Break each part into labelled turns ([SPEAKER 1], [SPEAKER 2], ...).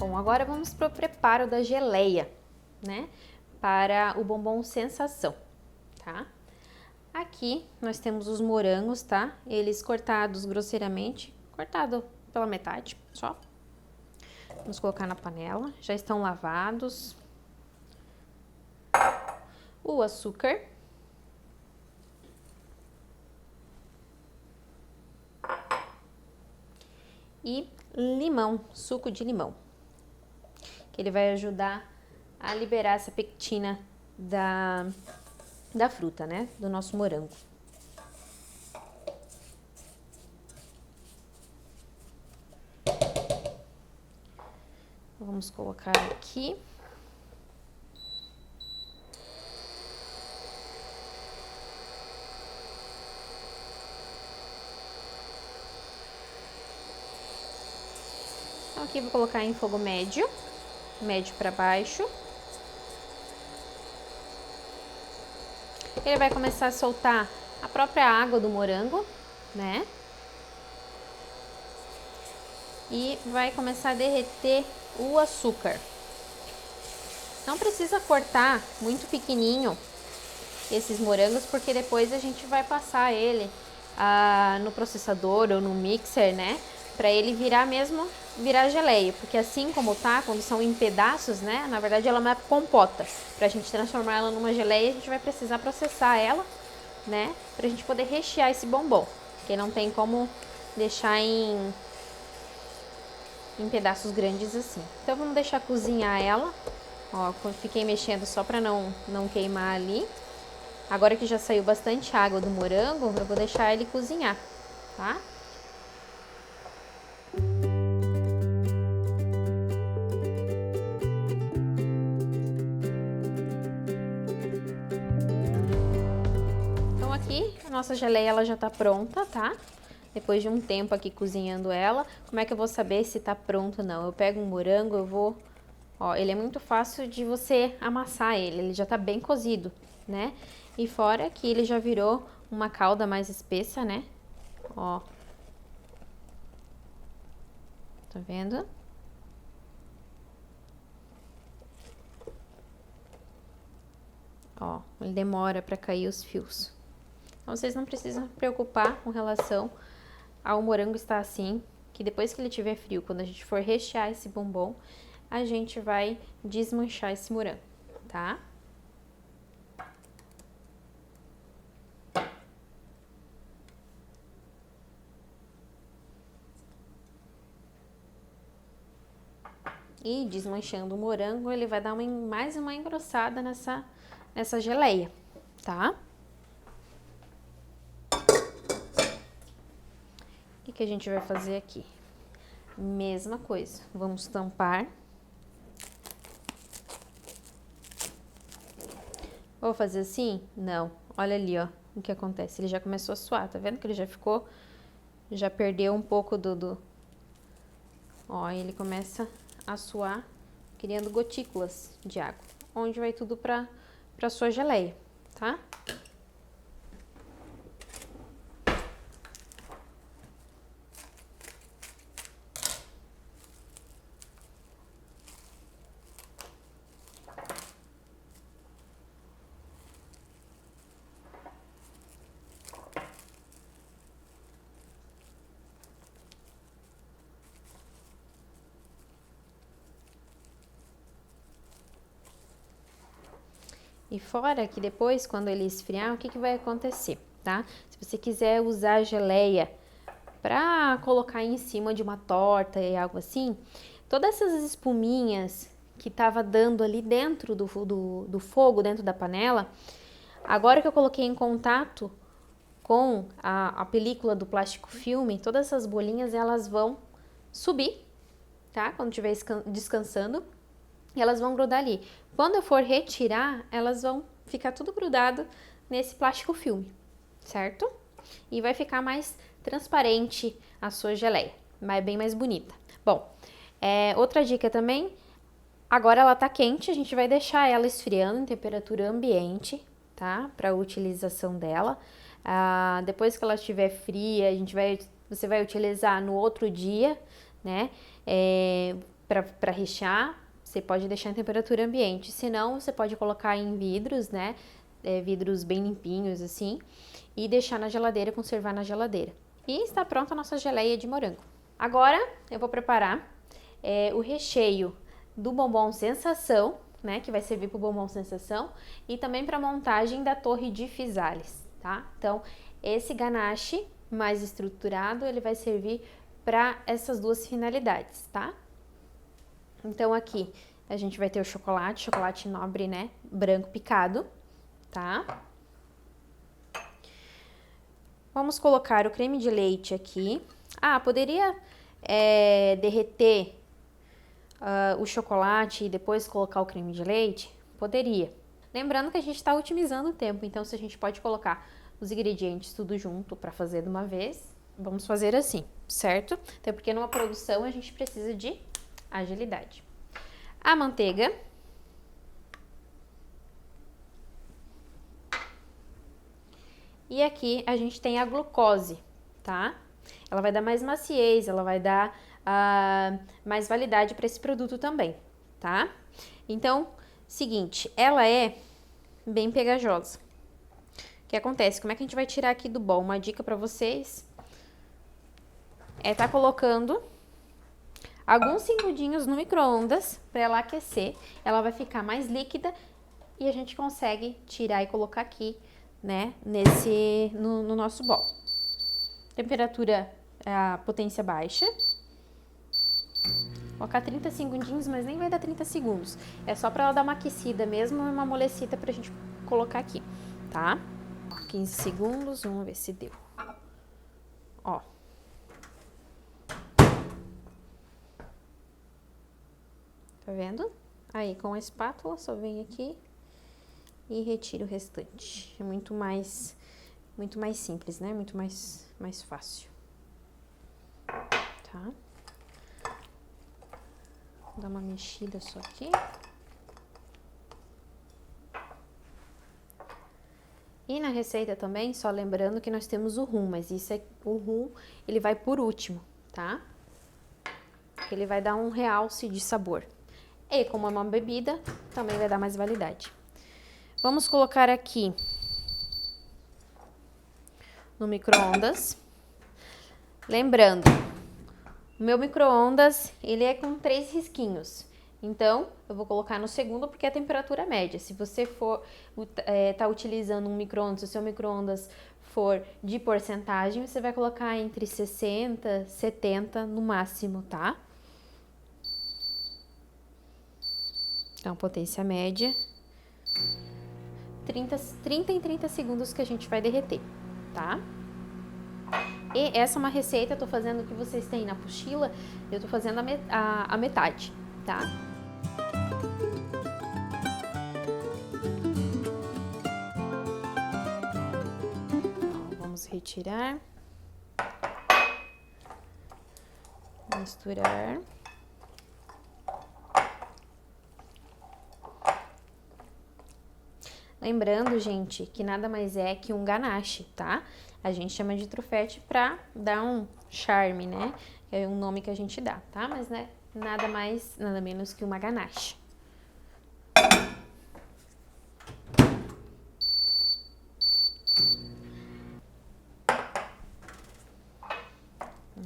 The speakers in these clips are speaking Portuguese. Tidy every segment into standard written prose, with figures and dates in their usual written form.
[SPEAKER 1] Bom, agora vamos para o preparo da geleia, né? Para o bombom sensação, tá? Aqui nós temos os morangos, tá? Eles cortados grosseiramente, cortado pela metade, só. Vamos colocar na panela, já estão lavados. O açúcar. E limão, suco de limão. Que ele vai ajudar a liberar essa pectina da fruta, né? Do nosso morango. Vamos colocar aqui. Então, aqui vou colocar em fogo médio, médio para baixo. Ele vai começar a soltar a própria água do morango, né? E vai começar a derreter o açúcar. Não precisa cortar muito pequenininho esses morangos, porque depois a gente vai passar ele no processador ou no mixer, né? Pra ele virar geleia, porque assim como tá, quando são em pedaços, né? Na verdade ela é uma compota. Pra gente transformar ela numa geleia, a gente vai precisar processar ela, né? Pra gente poder rechear esse bombom, porque não tem como deixar em pedaços grandes assim. Então vamos deixar cozinhar ela. Ó, fiquei mexendo só pra não queimar ali. Agora que já saiu bastante água do morango, eu vou deixar ele cozinhar, tá? Então aqui a nossa geleia ela já tá pronta, tá? Depois de um tempo aqui cozinhando ela, como é que eu vou saber se tá pronto ou não? Eu pego um morango, eu vou... Ó, ele é muito fácil de você amassar ele já tá bem cozido, né? E fora que ele já virou uma calda mais espessa, né? Ó. Tá vendo? Ó, ele demora pra cair os fios. Então, vocês não precisam se preocupar com relação ao morango estar assim, que depois que ele tiver frio, quando a gente for rechear esse bombom, a gente vai desmanchar esse morango, tá? E desmanchando o morango, ele vai dar mais uma engrossada nessa geleia, tá? O que a gente vai fazer aqui? Mesma coisa, vamos tampar. Vou fazer assim? Não. Olha ali, ó, o que acontece. Ele já começou a suar, tá vendo que ele já perdeu um pouco Ó, ele começa a suar, criando gotículas de água, onde vai tudo pra sua geleia, tá? E fora que depois, quando ele esfriar, o que vai acontecer, tá? Se você quiser usar a geleia pra colocar em cima de uma torta e algo assim, todas essas espuminhas que tava dando ali dentro do fogo, dentro da panela, agora que eu coloquei em contato com a película do plástico filme, todas essas bolinhas, elas vão subir, tá? Quando estiver descansando. E elas vão grudar ali. Quando eu for retirar, elas vão ficar tudo grudado nesse plástico filme, certo? E vai ficar mais transparente a sua geleia, bem mais bonita. Bom, outra dica também, agora ela tá quente, a gente vai deixar ela esfriando em temperatura ambiente, tá? Para utilização dela. Depois que ela estiver fria, você vai utilizar no outro dia, né? para rechear, você pode deixar em temperatura ambiente. Se não, você pode colocar em vidros, né? Vidros bem limpinhos assim, e deixar na geladeira, conservar na geladeira. E está pronta a nossa geleia de morango. Agora eu vou preparar o recheio do bombom sensação, né? Que vai servir para o bombom sensação e também para a montagem da torre de Fisales, tá? Então, esse ganache mais estruturado, ele vai servir para essas duas finalidades, tá? Então, aqui a gente vai ter o chocolate nobre, né? Branco picado, tá? Vamos colocar o creme de leite aqui. Ah, poderia derreter o chocolate e depois colocar o creme de leite? Poderia. Lembrando que a gente está otimizando o tempo, então se a gente pode colocar os ingredientes tudo junto para fazer de uma vez, vamos fazer assim, certo? Até porque numa produção a gente precisa de agilidade. A manteiga. E aqui a gente tem a glucose, tá? Ela vai dar mais maciez, ela vai dar mais validade para esse produto também, tá? Então, seguinte, ela é bem pegajosa. O que acontece? Como é que a gente vai tirar aqui do bol? Uma dica para vocês tá colocando alguns segundinhos no micro-ondas para ela aquecer. Ela vai ficar mais líquida e a gente consegue tirar e colocar aqui, né, no nosso bol. Temperatura, a potência baixa. Vou colocar 30 segundinhos, mas nem vai dar 30 segundos. É só para ela dar uma aquecida mesmo e uma amolecida pra gente colocar aqui, tá? 15 segundos, vamos ver se deu. Ó. Tá vendo? Aí, com a espátula, só vem aqui e retira o restante. É muito mais simples, né? Muito mais fácil. Tá? Vou dar uma mexida só aqui. E na receita também, só lembrando que nós temos o rum, mas o rum, ele vai por último, tá? Ele vai dar um realce de sabor. E como é uma bebida, também vai dar mais validade. Vamos colocar aqui no micro-ondas. Lembrando, o meu micro-ondas, ele é com 3 risquinhos. Então, eu vou colocar no segundo porque é a temperatura média. Se você for tá utilizando um micro-ondas, se o seu micro-ondas for de porcentagem, você vai colocar entre 60 e 70 no máximo, tá? Então, potência média. 30 em 30 segundos que a gente vai derreter, tá? E essa é uma receita, eu tô fazendo o que vocês têm na apostila, eu tô fazendo a metade, tá? Então, vamos retirar. Misturar. Lembrando, gente, que nada mais é que um ganache, tá? A gente chama de trufete pra dar um charme, né? É um nome que a gente dá, tá? Mas né, nada mais, nada menos que uma ganache.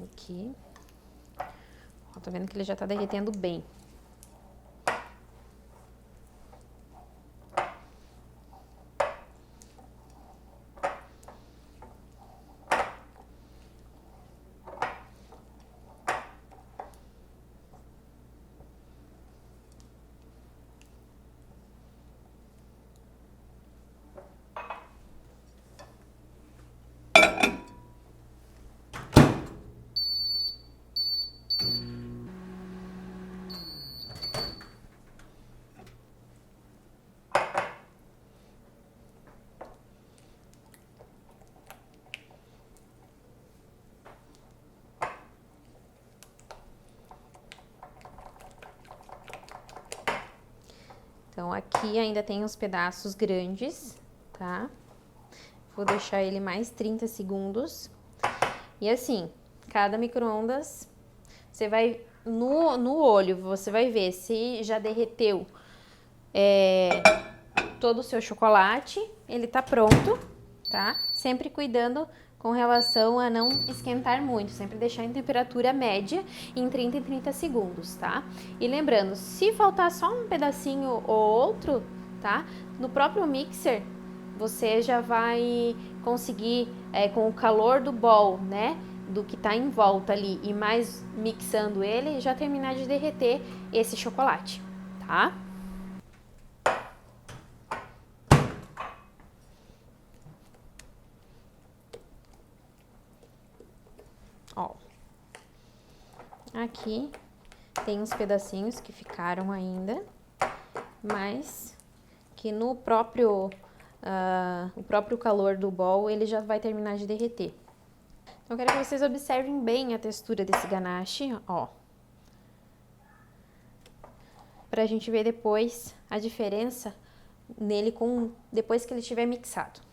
[SPEAKER 1] Aqui. Ó, tá vendo que ele já tá derretendo bem. Então, aqui ainda tem uns pedaços grandes, tá? Vou deixar ele mais 30 segundos. E assim, cada micro-ondas, você vai no olho, você vai ver se já derreteu todo o seu chocolate, ele tá pronto, tá? Sempre cuidando com relação a não esquentar muito, sempre deixar em temperatura média em 30 em 30 segundos, tá? E lembrando, se faltar só um pedacinho ou outro, tá? No próprio mixer, você já vai conseguir, com o calor do bowl, né? Do que tá em volta ali e mais mixando ele, já terminar de derreter esse chocolate, tá? Ó, aqui tem uns pedacinhos que ficaram ainda, mas que no próprio, o próprio calor do bowl ele já vai terminar de derreter. Então, eu quero que vocês observem bem a textura desse ganache, ó. Pra gente ver depois a diferença nele depois que ele estiver mixado.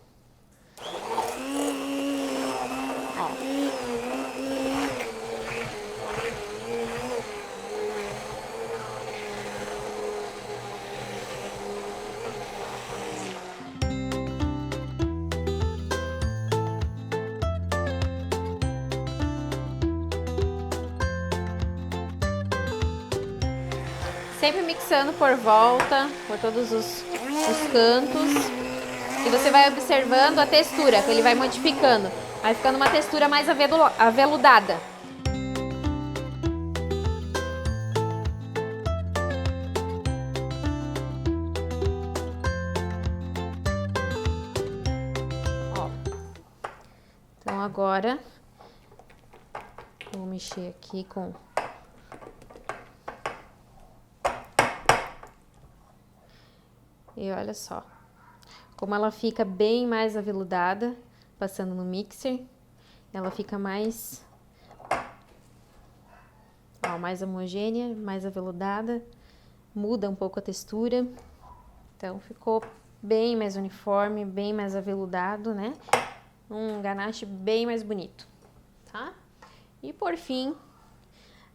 [SPEAKER 1] Sempre mixando por volta, por todos os cantos. E você vai observando a textura, que ele vai modificando. Vai ficando uma textura mais aveludada. Ó. Então agora, vou mexer aqui com... E olha só, como ela fica bem mais aveludada, passando no mixer, ela fica mais, mais homogênea, mais aveludada, muda um pouco a textura, então ficou bem mais uniforme, bem mais aveludado, né? Um ganache bem mais bonito, tá? E por fim,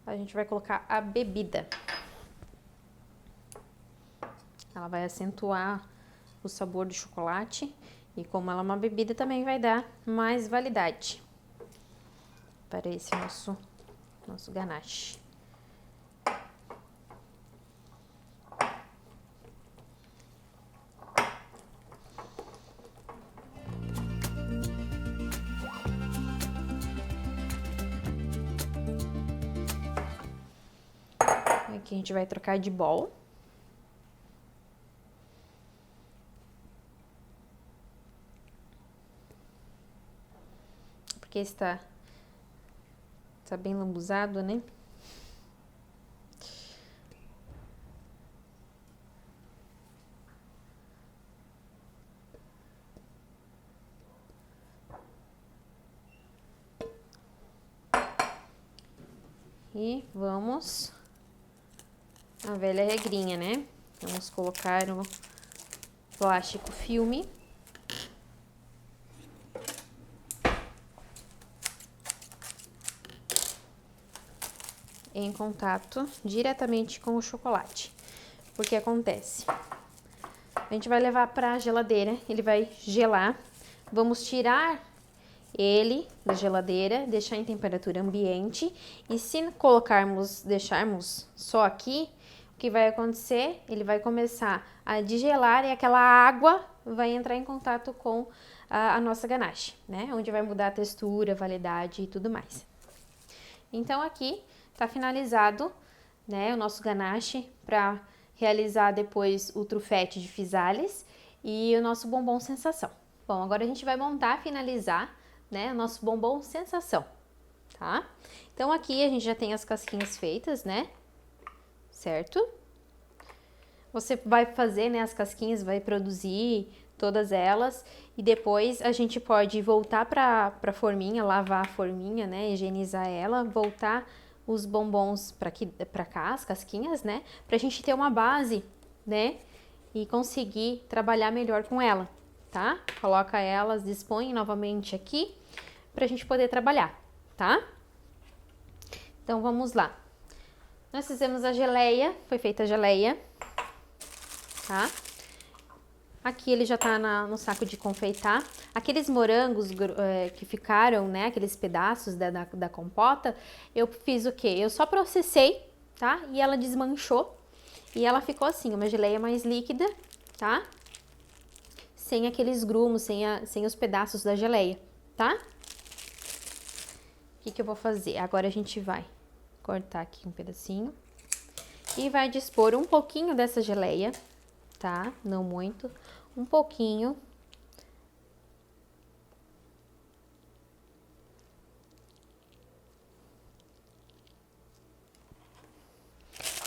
[SPEAKER 1] a gente vai colocar a bebida. Ela vai acentuar o sabor do chocolate e como ela é uma bebida também vai dar mais validade para esse nosso ganache. Aqui a gente vai trocar de bowl. Porque está bem lambuzado, né? E vamos a velha regrinha, né? Vamos colocar o plástico filme. Em contato diretamente com o chocolate. Porque acontece, a gente vai levar para a geladeira, ele vai gelar, vamos tirar ele da geladeira, deixar em temperatura ambiente e se deixarmos só aqui, o que vai acontecer? Ele vai começar a degelar e aquela água vai entrar em contato com a nossa ganache, né? Onde vai mudar a textura, validade e tudo mais. Então aqui tá finalizado, né, o nosso ganache para realizar depois o trufete de physalis e o nosso bombom sensação. Bom, agora a gente vai montar, finalizar, né, o nosso bombom sensação, tá? Então aqui a gente já tem as casquinhas feitas, né? Certo? Você vai fazer, né, as casquinhas, vai produzir todas elas e depois a gente pode voltar para a forminha, lavar a forminha, né, higienizar ela, voltar os bombons para cá, as casquinhas, né, pra gente ter uma base, né, e conseguir trabalhar melhor com ela, tá? Coloca elas, dispõe novamente aqui pra gente poder trabalhar, tá? Então vamos lá. Nós fizemos a geleia, foi feita a geleia, tá? Aqui ele já tá no saco de confeitar. Aqueles morangos que ficaram, né, aqueles pedaços da compota, eu fiz o quê? Eu só processei, tá? E ela desmanchou. E ela ficou assim, uma geleia mais líquida, tá? Sem aqueles grumos, sem os pedaços da geleia, tá? O que eu vou fazer? Agora a gente vai cortar aqui um pedacinho. E vai dispor um pouquinho dessa geleia, tá? Não muito, um pouquinho.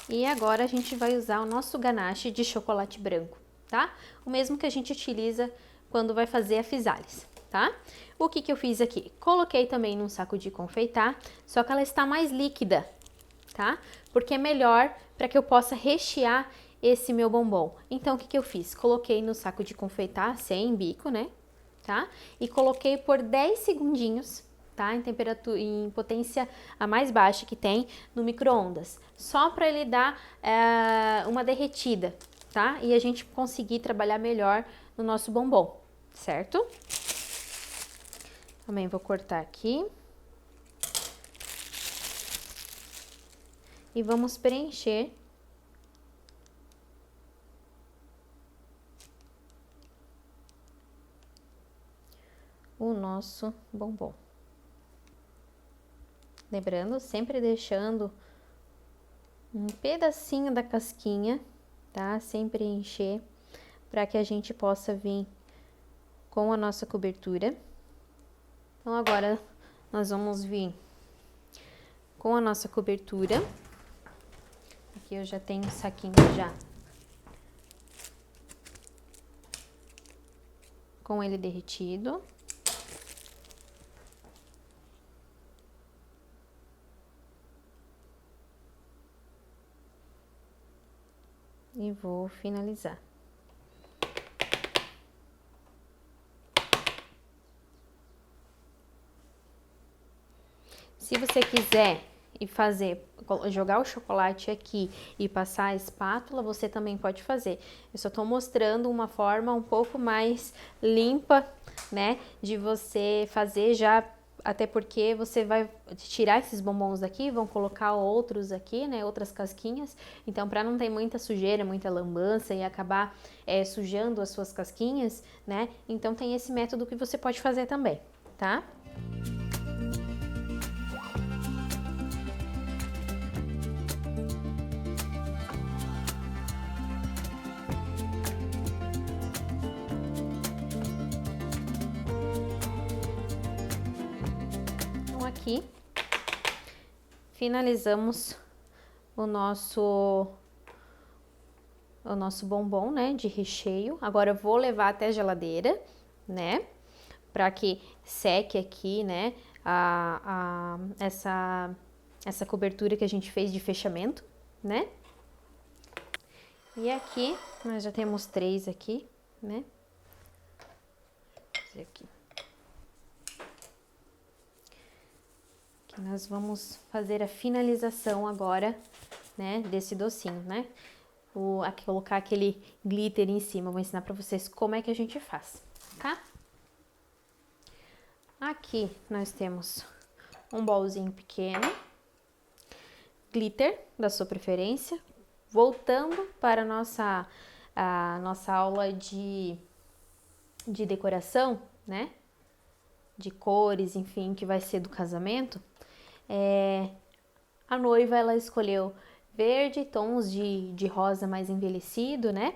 [SPEAKER 1] E agora a gente vai usar o nosso ganache de chocolate branco, tá? O mesmo que a gente utiliza quando vai fazer a physalis, tá? O que eu fiz aqui? Coloquei também num saco de confeitar, só que ela está mais líquida, tá? Porque é melhor para que eu possa rechear esse meu bombom. Então, o que eu fiz? Coloquei no saco de confeitar, sem bico, né? Tá? E coloquei por 10 segundinhos, tá? Em temperatura, em potência a mais baixa que tem no micro-ondas. Só para ele dar uma derretida, tá? E a gente conseguir trabalhar melhor no nosso bombom, certo? Também vou cortar aqui. E vamos preencher o nosso bombom. Lembrando, sempre deixando um pedacinho da casquinha, tá? Sem preencher, para que a gente possa vir com a nossa cobertura. Então, agora nós vamos vir com a nossa cobertura. Aqui eu já tenho um saquinho já com ele derretido. E vou finalizar. Se você quiser jogar o chocolate aqui e passar a espátula, você também pode fazer. Eu só tô mostrando uma forma um pouco mais limpa, né, de você fazer já, até porque você vai tirar esses bombons daqui, vão colocar outros aqui, né, outras casquinhas. Então, para não ter muita sujeira, muita lambança e acabar sujando as suas casquinhas, né, então tem esse método que você pode fazer também, tá? Aqui finalizamos o nosso bombom, né, de recheio. Agora eu vou levar até a geladeira, né, para que seque aqui, né, essa cobertura que a gente fez de fechamento, né. E aqui nós já temos 3 aqui, né. Vou fazer aqui. Nós vamos fazer a finalização agora, né, desse docinho, né? Aqui, colocar aquele glitter em cima. Vou ensinar pra vocês como é que a gente faz, tá? Aqui nós temos um bolzinho pequeno, glitter da sua preferência. Voltando para a nossa aula de decoração, né? De cores, enfim, que vai ser do casamento. A noiva, ela escolheu verde, tons de rosa mais envelhecido, né?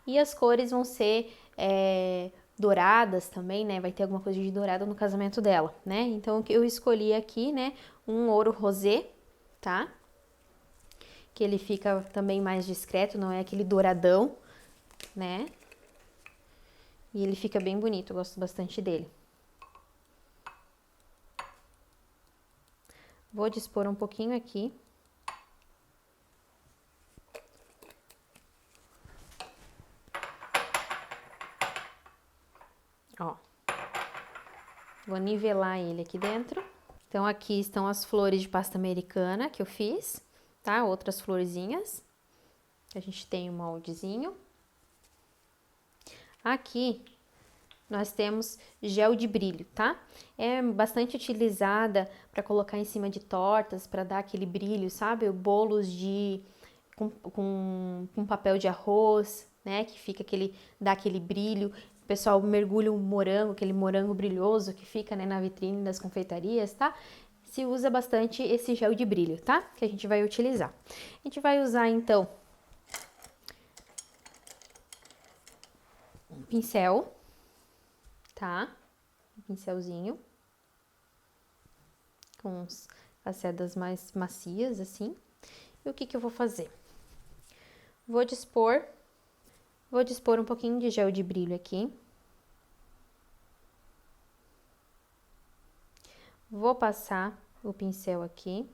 [SPEAKER 1] E as cores vão ser douradas também, né? Vai ter alguma coisa de dourada no casamento dela, né? Então, eu escolhi aqui, né? Um ouro rosé, tá? Que ele fica também mais discreto, não é aquele douradão, né? E ele fica bem bonito, eu gosto bastante dele. Vou dispor um pouquinho aqui. Ó. Vou nivelar ele aqui dentro. Então, aqui estão as flores de pasta americana que eu fiz, tá? Outras florzinhas. A gente tem um moldezinho. Aqui nós temos gel de brilho, tá? É bastante utilizada para colocar em cima de tortas, para dar aquele brilho, sabe? Bolos com papel de arroz, né? Que fica dá aquele brilho. O pessoal mergulha um morango, aquele morango brilhoso que fica, né, na vitrine das confeitarias, tá? Se usa bastante esse gel de brilho, tá? Que a gente vai utilizar. A gente vai usar, então, um pincel, tá? Um pincelzinho com as cerdas mais macias, assim. E o que que eu vou fazer? Vou dispor um pouquinho de gel de brilho aqui. Vou passar o pincel aqui.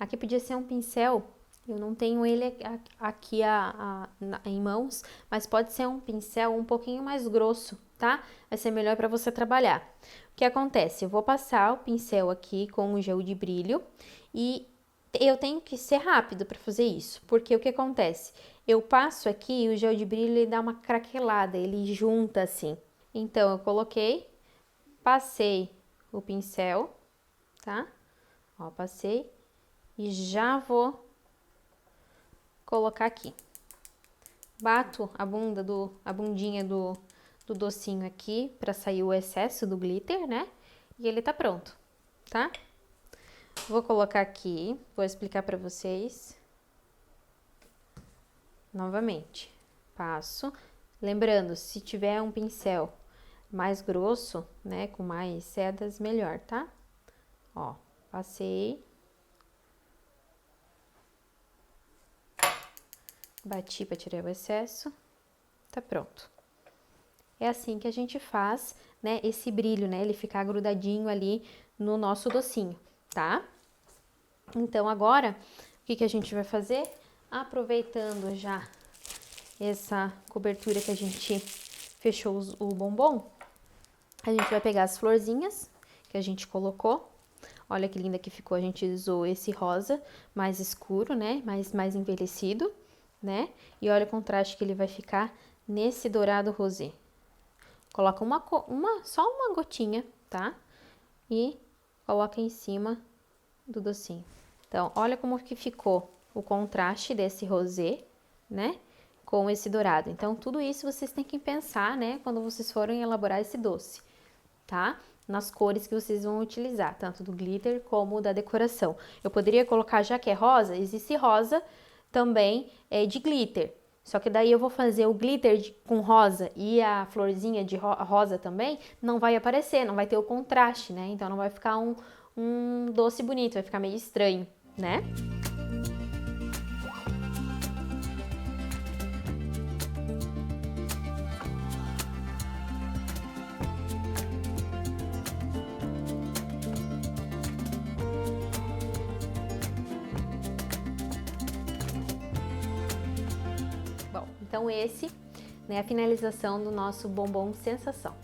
[SPEAKER 1] Aqui podia ser um pincel, eu não tenho ele aqui em mãos, mas pode ser um pincel um pouquinho mais grosso, tá? Vai ser melhor para você trabalhar. O que acontece? Eu vou passar o pincel aqui com o gel de brilho e eu tenho que ser rápido para fazer isso, porque o que acontece? Eu passo aqui e o gel de brilho ele dá uma craquelada, ele junta assim. Então, eu coloquei, passei o pincel, tá? Ó, passei e já vou colocar aqui. Bato a bundinha do docinho aqui para sair o excesso do glitter, né? E ele tá pronto, tá? Vou colocar aqui, vou explicar para vocês. Novamente, passo. Lembrando, se tiver um pincel mais grosso, né, com mais cerdas, melhor, tá? Ó, passei. Bati para tirar o excesso. Tá pronto. É assim que a gente faz, né, esse brilho, né, ele ficar grudadinho ali no nosso docinho, tá? Então, agora, o que que a gente vai fazer? Aproveitando já essa cobertura que a gente fechou o bombom, a gente vai pegar as florzinhas que a gente colocou. Olha que linda que ficou, a gente usou esse rosa mais escuro, né, mais envelhecido, né? E olha o contraste que ele vai ficar nesse dourado rosé. Coloca só uma gotinha, tá? E coloca em cima do docinho. Então, olha como que ficou o contraste desse rosé, né? Com esse dourado. Então, tudo isso vocês têm que pensar, né? Quando vocês forem elaborar esse doce, tá? Nas cores que vocês vão utilizar, tanto do glitter como da decoração. Eu poderia colocar, já que é rosa, existe rosa também de glitter. Só que daí eu vou fazer o glitter com rosa e a florzinha de rosa também, não vai aparecer, não vai ter o contraste, né? Então, não vai ficar um doce bonito, vai ficar meio estranho, né? Bom, então esse, né, a finalização do nosso bombom sensação.